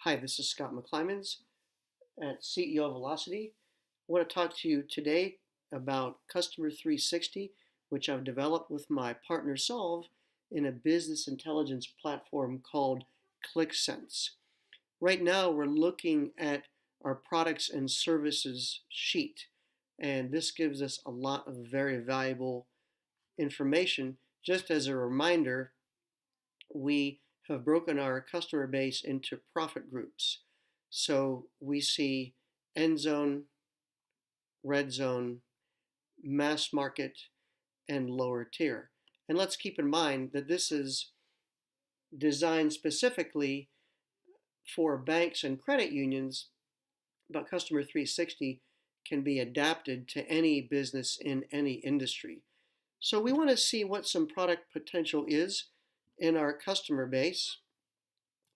Hi, this is Scott McClymans at CEO Velocity. I want to talk to you today about Customer 360, which I've developed with my partner Solve in a business intelligence platform called ClickSense. Right now, we're looking at our products and services sheet, and this gives us a lot of very valuable information. Just as a reminder, we have broken our customer base into profit groups. So we see end zone, red zone, mass market, and lower tier. And let's keep in mind that this is designed specifically for banks and credit unions, but Customer 360 can be adapted to any business in any industry. So we want to see what some product potential is in our customer base,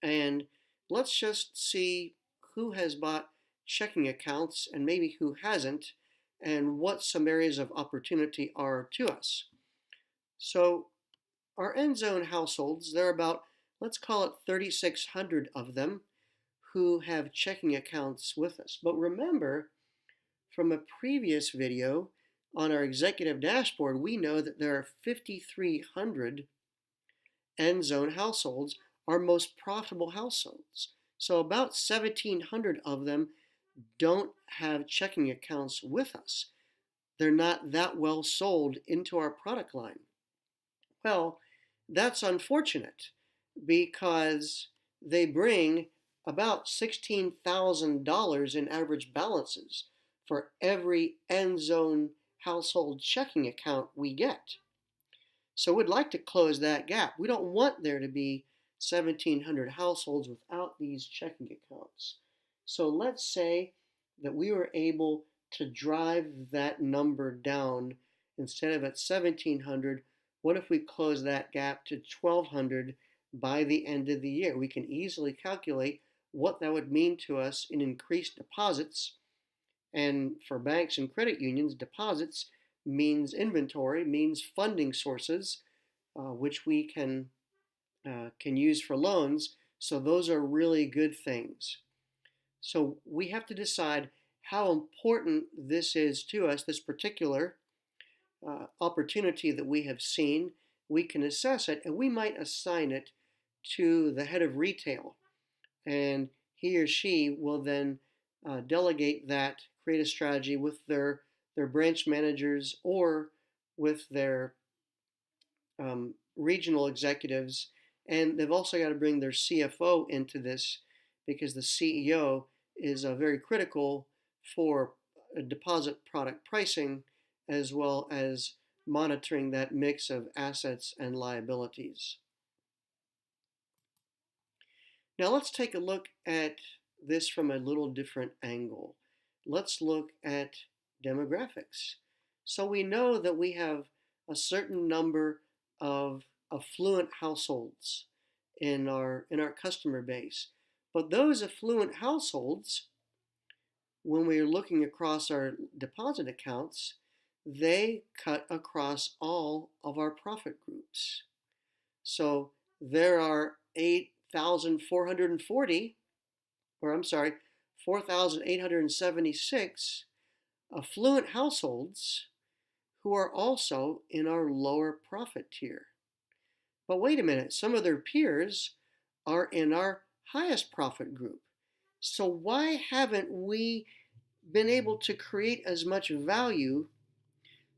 and let's just see who has bought checking accounts and maybe who hasn't, and what some areas of opportunity are to us. So our end zone households, there are about, let's call it 3,600 of them who have checking accounts with us. But remember, from a previous video on our executive dashboard, we know that there are 5,300 end zone households, our most profitable households. So about 1,700 of them don't have checking accounts with us. They're not that well sold into our product line. Well, that's unfortunate because they bring about $16,000 in average balances for every end zone household checking account we get. So we'd like to close that gap. We don't want there to be 1,700 households without these checking accounts. So let's say that we were able to drive that number down. Instead of at 1,700, what if we close that gap to 1,200 by the end of the year? We can easily calculate what that would mean to us in increased deposits. And for banks and credit unions, deposits means inventory, means funding sources, which we can use for loans. So those are really good things. So we have to decide how important this is to us, this particular opportunity that we have seen. We can assess it, and we might assign it to the head of retail, and he or she will then delegate that, create a strategy with their branch managers or with their regional executives. And they've also got to bring their CFO into this, because the CEO is very critical for deposit product pricing, as well as monitoring that mix of assets and liabilities. Now let's take a look at this from a little different angle. Let's look at demographics. So we know that we have a certain number of affluent households in our customer base. But those affluent households, when we're looking across our deposit accounts, they cut across all of our profit groups. So there are 4,876 affluent households who are also in our lower profit tier. But wait a minute, some of their peers are in our highest profit group. So why haven't we been able to create as much value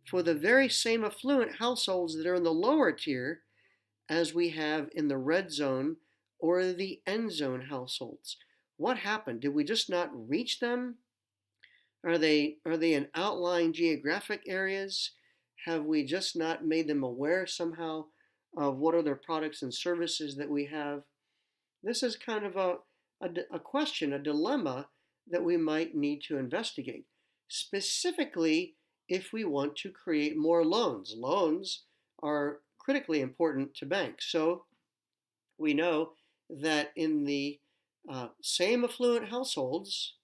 for the very same affluent households that are in the lower tier as we have in the red zone or the end zone households? What happened? Did we just not reach them? Are they in outlying geographic areas? Have we just not made them aware somehow of what other products and services that we have? This is kind of a question, a dilemma that we might need to investigate, specifically if we want to create more loans. Loans are critically important to banks. So we know that in the same affluent households,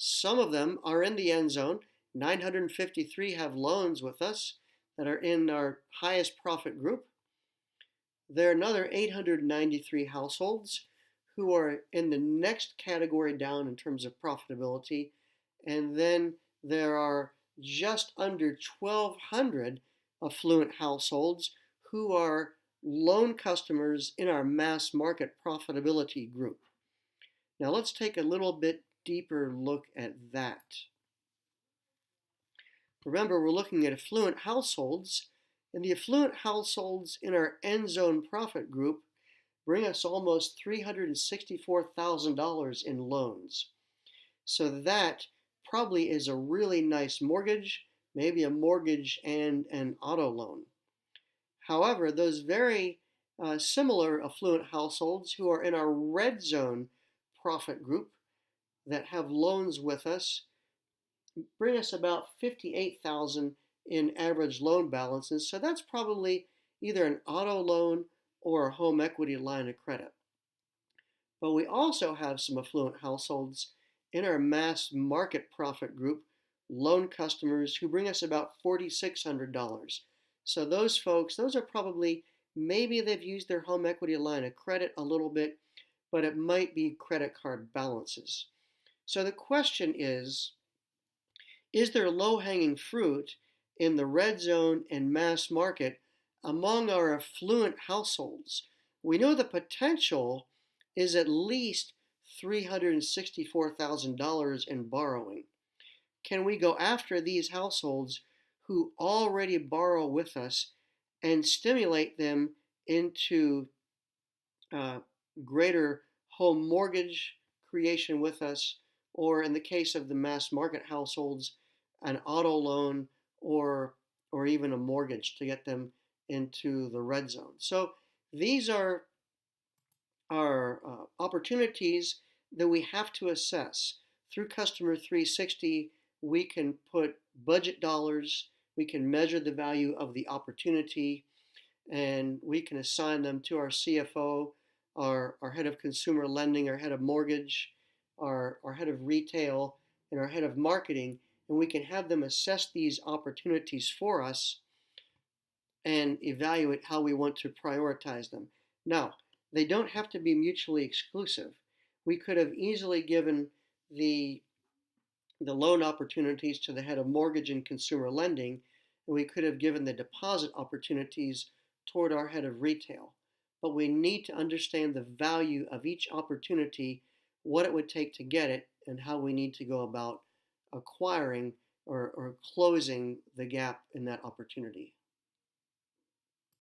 some of them are in the end zone. 953 have loans with us that are in our highest profit group. There are another 893 households who are in the next category down in terms of profitability. And then there are just under 1,200 affluent households who are loan customers in our mass market profitability group. Now let's take a little bit deeper look at that. Remember, we're looking at affluent households, and the affluent households in our end zone profit group bring us almost $364,000 in loans. So that probably is a really nice mortgage, maybe a mortgage and an auto loan. However, those very similar affluent households who are in our red zone profit group that have loans with us bring us about $58,000 in average loan balances. So that's probably either an auto loan or a home equity line of credit. But we also have some affluent households in our mass market profit group, loan customers who bring us about $4,600. So those folks, those are probably, maybe they've used their home equity line of credit a little bit, but it might be credit card balances. So the question is there low-hanging fruit in the red zone and mass market among our affluent households? We know the potential is at least $364,000 in borrowing. Can we go after these households who already borrow with us and stimulate them into greater home mortgage creation with us, or in the case of the mass market households, an auto loan or even a mortgage to get them into the red zone? So these are opportunities that we have to assess. Through Customer 360, we can put budget dollars, we can measure the value of the opportunity, and we can assign them to our CFO, our head of consumer lending, our head of mortgage, our head of retail, and our head of marketing, and we can have them assess these opportunities for us and evaluate how we want to prioritize them. Now, they don't have to be mutually exclusive. We could have easily given the loan opportunities to the head of mortgage and consumer lending, and we could have given the deposit opportunities toward our head of retail. But we need to understand the value of each opportunity, what it would take to get it, and how we need to go about acquiring or closing the gap in that opportunity.